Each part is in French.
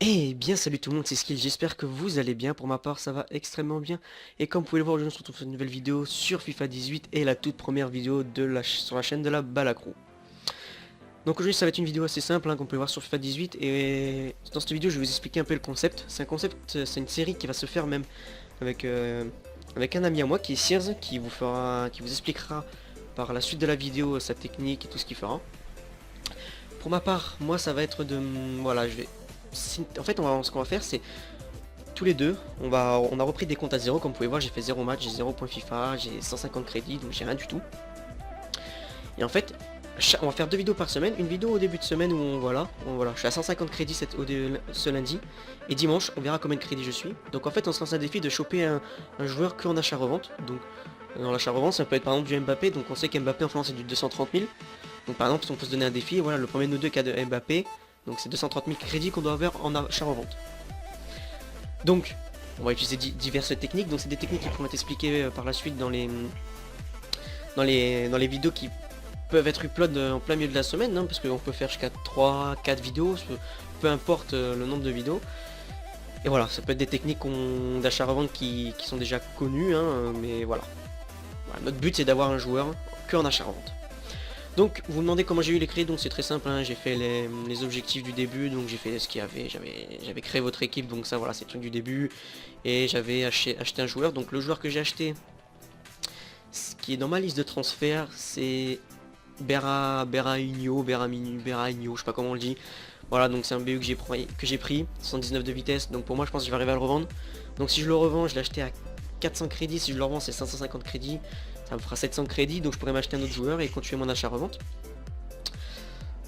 Eh bien salut tout le monde, c'est Skill, j'espère que vous allez bien, pour ma part ça va extrêmement bien. Et comme vous pouvez le voir, aujourd'hui on se retrouve sur une nouvelle vidéo sur FIFA 18 et la toute première vidéo sur la chaîne de la Balacrou. Donc aujourd'hui ça va être une vidéo assez simple qu'on peut voir sur FIFA 18 et dans cette vidéo je vais vous expliquer un peu le concept. C'est un concept, c'est une série qui va se faire même avec, avec un ami à moi qui est Sears, qui vous expliquera par la suite de la vidéo sa technique et tout ce qu'il fera. Pour ma part, moi ça va être de... Voilà, en fait, ce qu'on va faire, c'est tous les deux, on a repris des comptes à zéro, comme vous pouvez voir, j'ai fait 0 match, j'ai 0 points FIFA, j'ai 150 crédits, donc j'ai rien du tout. Et en fait, on va faire 2 vidéos par semaine, une vidéo au début de semaine où voilà, je suis à 150 crédits ce lundi, et dimanche, on verra combien de crédits je suis. Donc en fait, on se lance un défi de choper un joueur que en achat-revente. Donc dans l'achat-revente, ça peut être par exemple du Mbappé, donc on sait qu'Mbappé en France c'est du 230 000. Donc par exemple, si on peut se donner un défi, voilà, le premier de nous deux qui a de Mbappé, donc c'est 230 000 crédits qu'on doit avoir en achat-revente. Donc, on va utiliser diverses techniques. Donc, c'est des techniques qui pourront être expliquées par la suite dans les vidéos qui peuvent être upload en plein milieu de la semaine, hein, parce qu'on peut faire jusqu'à 3-4 vidéos, peu importe le nombre de vidéos. Et voilà, ça peut être des techniques d'achat-revente qui sont déjà connues, hein, mais voilà. Notre but c'est d'avoir un joueur que en achat-revente. Donc vous me demandez comment j'ai eu les crédits, donc c'est très simple, hein, j'ai fait les objectifs du début, donc j'ai fait ce qu'il y avait, j'avais créé votre équipe, donc ça voilà c'est le truc du début, et j'avais acheté un joueur, donc le joueur que j'ai acheté, ce qui est dans ma liste de transfert, c'est Berrainho, je sais pas comment on le dit, voilà donc c'est un BU que j'ai pris, 119 de vitesse, donc pour moi je pense que je vais arriver à le revendre, donc si je le revends, je l'ai acheté à 400 crédits, si je le revends c'est 550 crédits, ça me fera 700 crédits, donc je pourrais m'acheter un autre joueur et continuer mon achat-revente.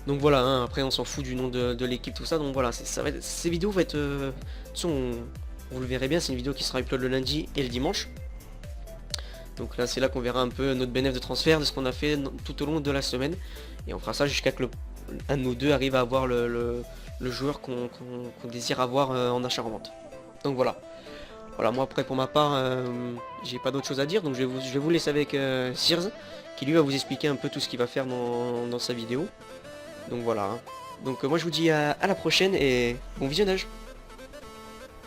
Donc voilà, hein, après on s'en fout du nom de l'équipe, tout ça, donc voilà, ces vidéos vont être... de toute façon, vous le verrez bien, c'est une vidéo qui sera upload le lundi et le dimanche. Donc là, c'est là qu'on verra un peu notre bénéfice de transfert, de ce qu'on a fait tout au long de la semaine. Et on fera ça jusqu'à que un de nous deux arrive à avoir le joueur qu'on désire avoir en achat-revente. Donc voilà. Voilà, moi après pour ma part, j'ai pas d'autre chose à dire, donc je vais vous laisser avec Sears, qui lui va vous expliquer un peu tout ce qu'il va faire dans sa vidéo. Donc voilà. Donc moi je vous dis à la prochaine et bon visionnage.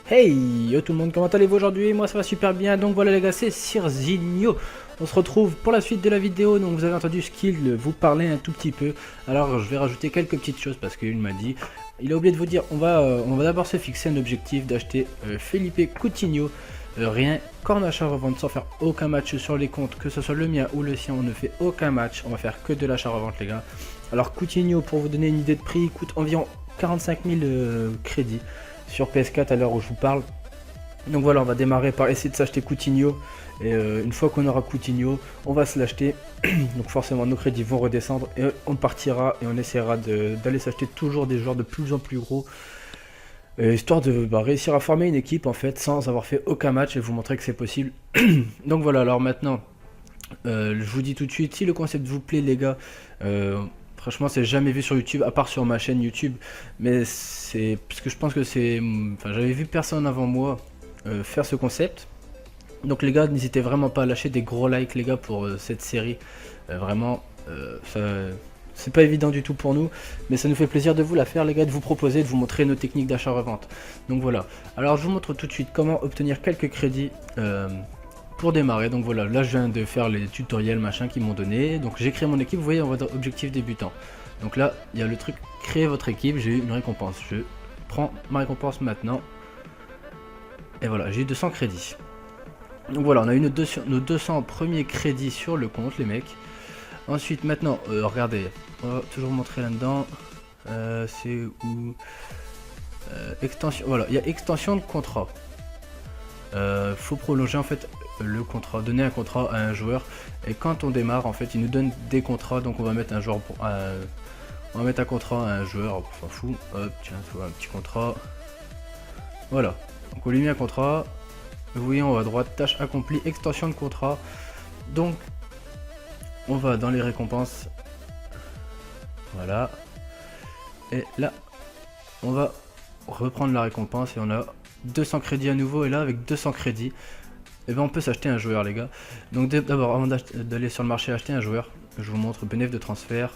Hey, yo tout le monde, comment allez-vous aujourd'hui? Moi ça va super bien, donc voilà les gars, c'est Sirzinho. On se retrouve pour la suite de la vidéo, donc vous avez entendu Skill vous parler un tout petit peu. Alors je vais rajouter quelques petites choses parce qu'il m'a dit, il a oublié de vous dire, on va d'abord se fixer un objectif d'acheter Felipe Coutinho. Rien qu'en achat-revente sans faire aucun match sur les comptes, que ce soit le mien ou le sien, on ne fait aucun match, on va faire que de l'achat-revente les gars. Alors Coutinho, pour vous donner une idée de prix, coûte environ 45 000 crédits sur PS4 à l'heure où je vous parle. Donc voilà, on va démarrer par essayer de s'acheter Coutinho. Et une fois qu'on aura Coutinho, on va se l'acheter. Donc forcément nos crédits vont redescendre et on partira et on essaiera d'aller s'acheter toujours des joueurs de plus en plus gros. Histoire de réussir à former une équipe en fait sans avoir fait aucun match et vous montrer que c'est possible. Donc voilà, alors maintenant, je vous dis tout de suite, si le concept vous plaît les gars, franchement c'est jamais vu sur YouTube à part sur ma chaîne YouTube, mais c'est parce que je pense que c'est, enfin j'avais vu personne avant moi faire ce concept. Donc les gars, n'hésitez vraiment pas à lâcher des gros likes les gars pour cette série. Vraiment, ça, c'est pas évident du tout pour nous, mais ça nous fait plaisir de vous la faire les gars, de vous proposer, de vous montrer nos techniques d'achat-revente. Donc voilà, alors je vous montre tout de suite comment obtenir quelques crédits pour démarrer. Donc voilà, là je viens de faire les tutoriels machin qu'ils m'ont donné. Donc j'ai créé mon équipe, vous voyez on va dans objectif débutant. Donc là, il y a le truc créer votre équipe, j'ai eu une récompense. Je prends ma récompense maintenant. Et voilà, j'ai eu 200 crédits. Donc voilà, on a eu nos 200 premiers crédits sur le compte les mecs. Ensuite maintenant, regardez, on va toujours montrer là-dedans. C'est où extension, voilà, il y a extension de contrat. Faut prolonger en fait le contrat, donner un contrat à un joueur. Et quand on démarre en fait, il nous donne des contrats. Donc on va mettre un joueur pour on va mettre un contrat à un joueur, on s'en fout. Hop, tiens, un petit contrat. Voilà, donc on lui met un contrat. Vous voyez en haut à droite, tâche accomplie, extension de contrat. Donc on va dans les récompenses. Voilà. Et là, on va reprendre la récompense et on a 200 crédits à nouveau. Et là, avec 200 crédits, et ben on peut s'acheter un joueur les gars. Donc d'abord, avant d'aller sur le marché acheter un joueur, je vous montre bénéfice de transfert.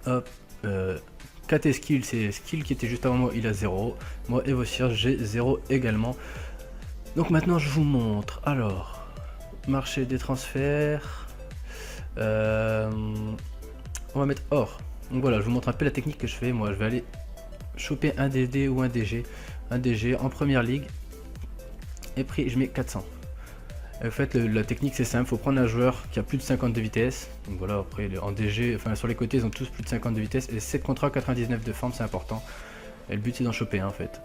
Hop, KT Skill, c'est Skill qui était juste avant moi, il a 0. Moi, Evosir, j'ai 0 également. Donc maintenant, je vous montre. Alors, marché des transferts. On va mettre or. Donc voilà, je vous montre un peu la technique que je fais. Moi, je vais aller choper un DD ou un DG. Un DG en première ligue. Et prix, je mets 400. En fait, la technique c'est simple, il faut prendre un joueur qui a plus de 50 de vitesse. Donc voilà, après en DG, enfin sur les côtés ils ont tous plus de 50 de vitesse. Et 7 contrats 99 de forme, c'est important. Et le but c'est d'en choper un en fait.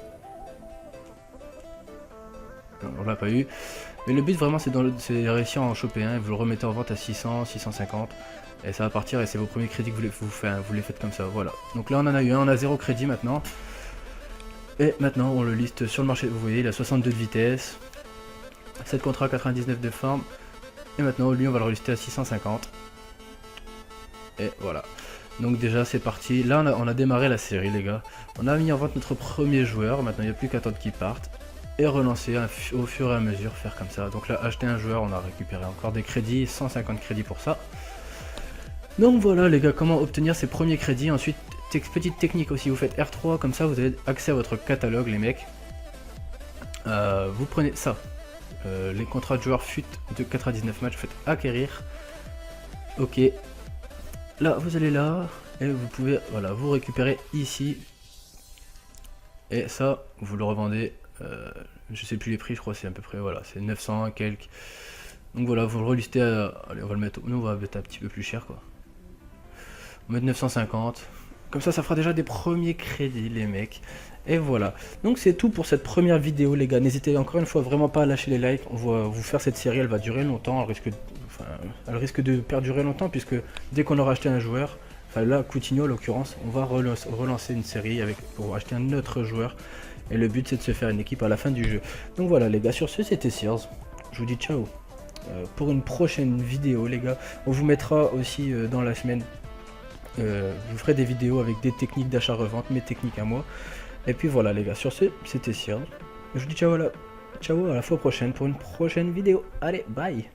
Non, on l'a pas eu. Mais le but vraiment c'est de réussir à en choper un. Et vous le remettez en vente à 600, 650. Et ça va partir et c'est vos premiers crédits que vous les faites comme ça. Voilà. Donc là on en a eu un, on a 0 crédit maintenant. Et maintenant on le liste sur le marché. Vous voyez, il a 62 de vitesse. 7 contrats 99 de forme. Et maintenant lui on va le relister à 650. Et voilà. Donc déjà c'est parti. Là on a démarré la série les gars. On a mis en vente notre premier joueur. Maintenant il n'y a plus qu'à attendre qu'il parte. Et relancer au fur et à mesure, faire comme ça. Donc là acheter un joueur, on a récupéré encore des crédits. 150 crédits pour ça. Donc voilà les gars, comment obtenir ces premiers crédits. Ensuite petite technique aussi, vous faites R3. Comme ça vous avez accès à votre catalogue les mecs. Vous prenez ça. Les contrats de joueurs FUT de 99 matchs, vous faites acquérir. Ok. Là, vous allez là. Et vous pouvez, voilà, vous récupérez ici. Et ça, vous le revendez. Je sais plus les prix, je crois c'est à peu près, voilà, c'est 900 et quelques. Donc voilà, vous le relistez à, allez, on va le mettre, nous on va mettre un petit peu plus cher quoi. On va mettre 950. Comme ça fera déjà des premiers crédits les mecs. Et voilà, donc c'est tout pour cette première vidéo les gars. N'hésitez encore une fois vraiment pas à lâcher les likes. On va vous faire cette série, elle va durer longtemps. Elle risque de perdurer longtemps puisque dès qu'on aura acheté un joueur, enfin là Coutinho en l'occurrence, on va relancer une série pour acheter un autre joueur. Et le but c'est de se faire une équipe à la fin du jeu. Donc voilà les gars, sur ce c'était Sears. Je vous dis ciao. Pour une prochaine vidéo les gars, on vous mettra aussi dans la semaine. Je vous ferai des vidéos avec des techniques d'achat-revente, mes techniques à moi. Et puis voilà les gars, sur ce, c'était Sears. Je vous dis ciao à la fois prochaine pour une prochaine vidéo. Allez, bye!